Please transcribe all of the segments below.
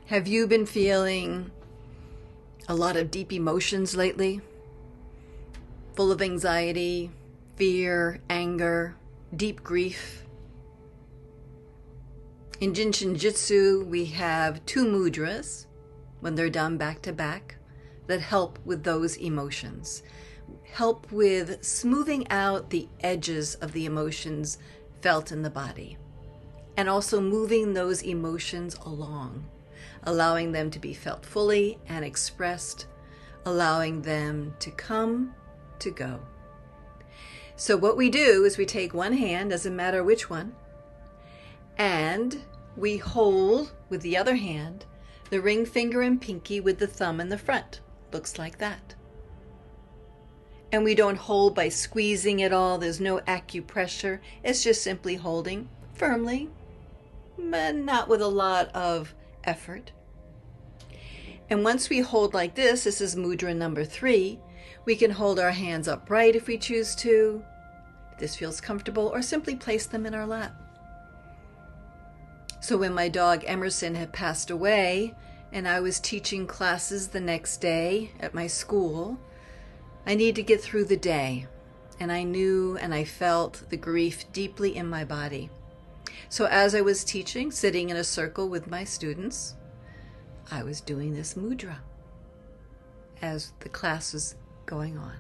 Have you been feeling a lot of deep emotions lately? Full of anxiety, fear, anger, deep grief? In Jitsu, we have 2 mudras, when they're done back to back, that help with those emotions. Help with smoothing out the edges of the emotions felt in the body. And also moving those emotions along, allowing them to be felt fully and expressed, allowing them to come, to go. So what we do is we take one hand, doesn't matter which one, and we hold with the other hand the ring finger and pinky with the thumb in the front. Looks like that. And we don't hold by squeezing it all. There's no acupressure. It's just simply holding firmly, but not with a lot of effort. And once we hold like this is mudra number 3, we can hold our hands upright if we choose to. If this feels comfortable, or simply place them in our lap. So when my dog Emerson had passed away and I was teaching classes the next day at my school, I needed to get through the day, and I knew and I felt the grief deeply in my body. So as I was teaching, sitting in a circle with my students, I was doing this mudra as the class was going on.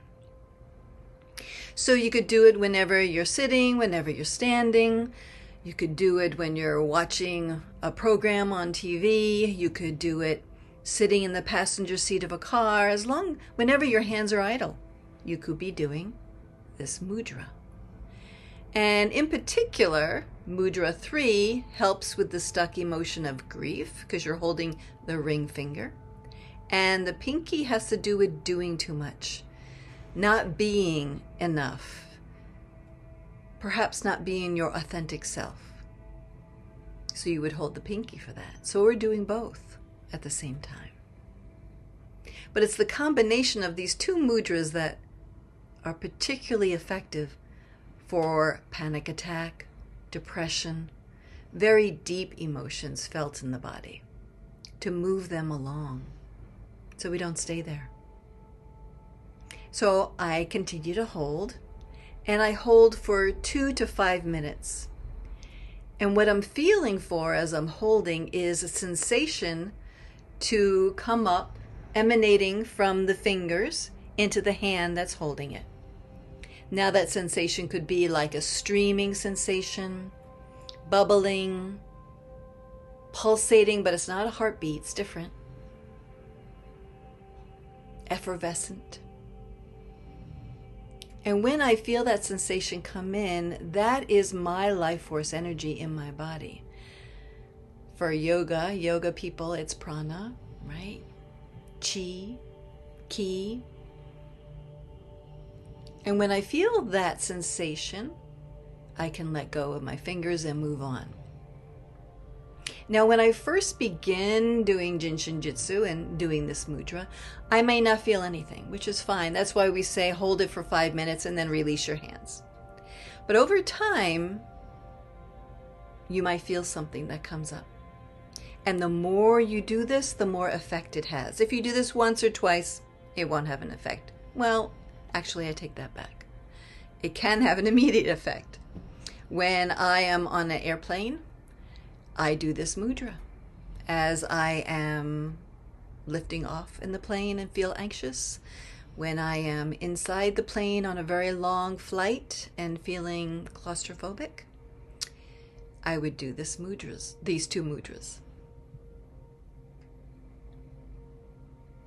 So you could do it whenever you're sitting, whenever you're standing. You could do it when you're watching a program on TV. You could do it sitting in the passenger seat of a car. Whenever your hands are idle, you could be doing this mudra. And in particular, mudra 3 helps with the stuck emotion of grief because you're holding the ring finger. And the pinky has to do with doing too much, not being enough, perhaps not being your authentic self. So you would hold the pinky for that. So we're doing both at the same time. But it's the combination of these 2 mudras that are particularly effective for panic attack, depression, very deep emotions felt in the body, to move them along so we don't stay there. So I continue to hold, and I hold for 2 to 5 minutes. And what I'm feeling for as I'm holding is a sensation to come up, emanating from the fingers into the hand that's holding it. Now that sensation could be like a streaming sensation, bubbling, pulsating, but it's not a heartbeat, it's different. Effervescent. And when I feel that sensation come in, that is my life force energy in my body. For yoga people, it's prana, right? Chi, ki. And when I feel that sensation, I can let go of my fingers and move on. Now, when I first begin doing Jinshin Jitsu and doing this mudra, I may not feel anything, which is fine. That's why we say hold it for 5 minutes and then release your hands. But over time, you might feel something that comes up. And the more you do this, the more effect it has. If you do this once or twice, it won't have an effect. Well, actually, I take that back. It can have an immediate effect. When I am on an airplane, I do this mudra as I am lifting off in the plane and feel anxious. When I am inside the plane on a very long flight and feeling claustrophobic, I would do these 2 mudras.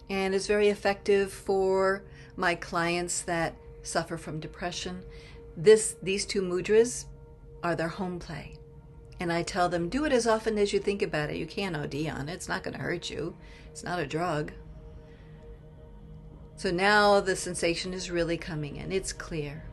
And it's very effective for my clients that suffer from depression. These 2 mudras are their home play. And I tell them, do it as often as you think about it. You can't OD on it. It's not going to hurt you. It's not a drug. So now the sensation is really coming in. It's clear.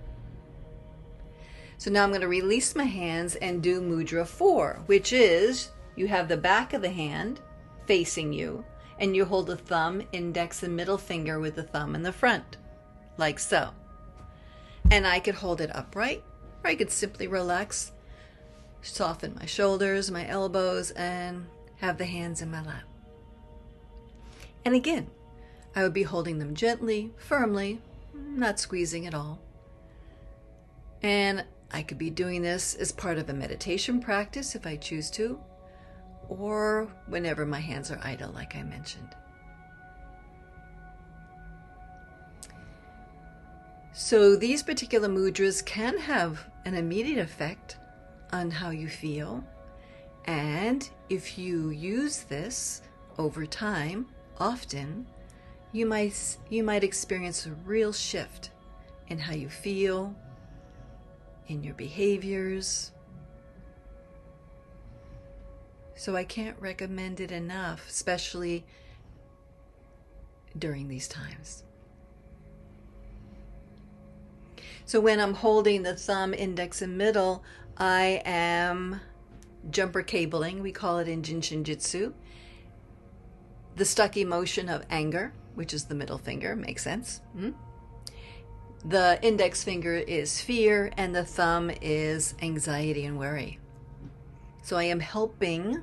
So now I'm going to release my hands and do mudra 4, which is you have the back of the hand facing you, and you hold the thumb, index, and middle finger with the thumb in the front, like so. And I could hold it upright, or I could simply relax, soften my shoulders, my elbows, and have the hands in my lap. And again, I would be holding them gently, firmly, not squeezing at all. And I could be doing this as part of a meditation practice if I choose to, or whenever my hands are idle, like I mentioned. So these particular mudras can have an immediate effect on how you feel. And if you use this over time, often, you might experience a real shift in how you feel, in your behaviors. So I can't recommend it enough, especially during these times. So when I'm holding the thumb, index, and middle, I am jumper cabling, we call it in Jinshin Jitsu. The stuck emotion of anger, which is the middle finger, makes sense. The index finger is fear, and the thumb is anxiety and worry. So I am helping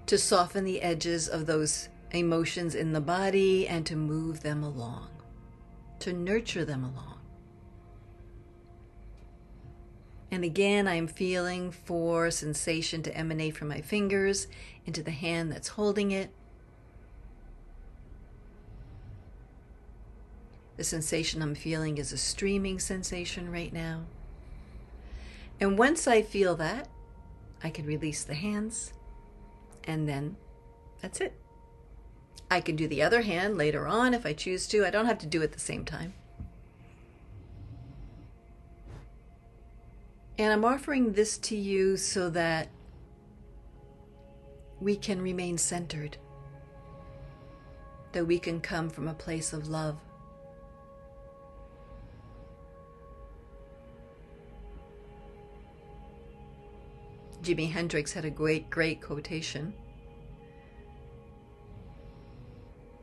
to soften the edges of those emotions in the body and to move them along, to nurture them along. And again, I'm feeling for sensation to emanate from my fingers into the hand that's holding it. The sensation I'm feeling is a streaming sensation right now. And once I feel that, I can release the hands, and then that's it. I can do the other hand later on if I choose to. I don't have to do it at the same time. And I'm offering this to you so that we can remain centered, that we can come from a place of love. Jimi Hendrix had a great quotation.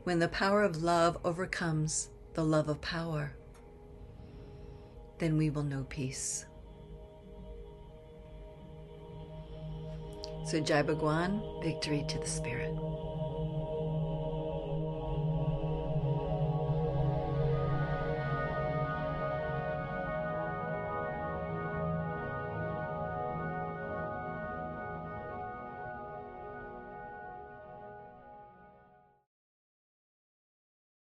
When the power of love overcomes the love of power, then we will know peace. So Jai Bhagwan, victory to the spirit.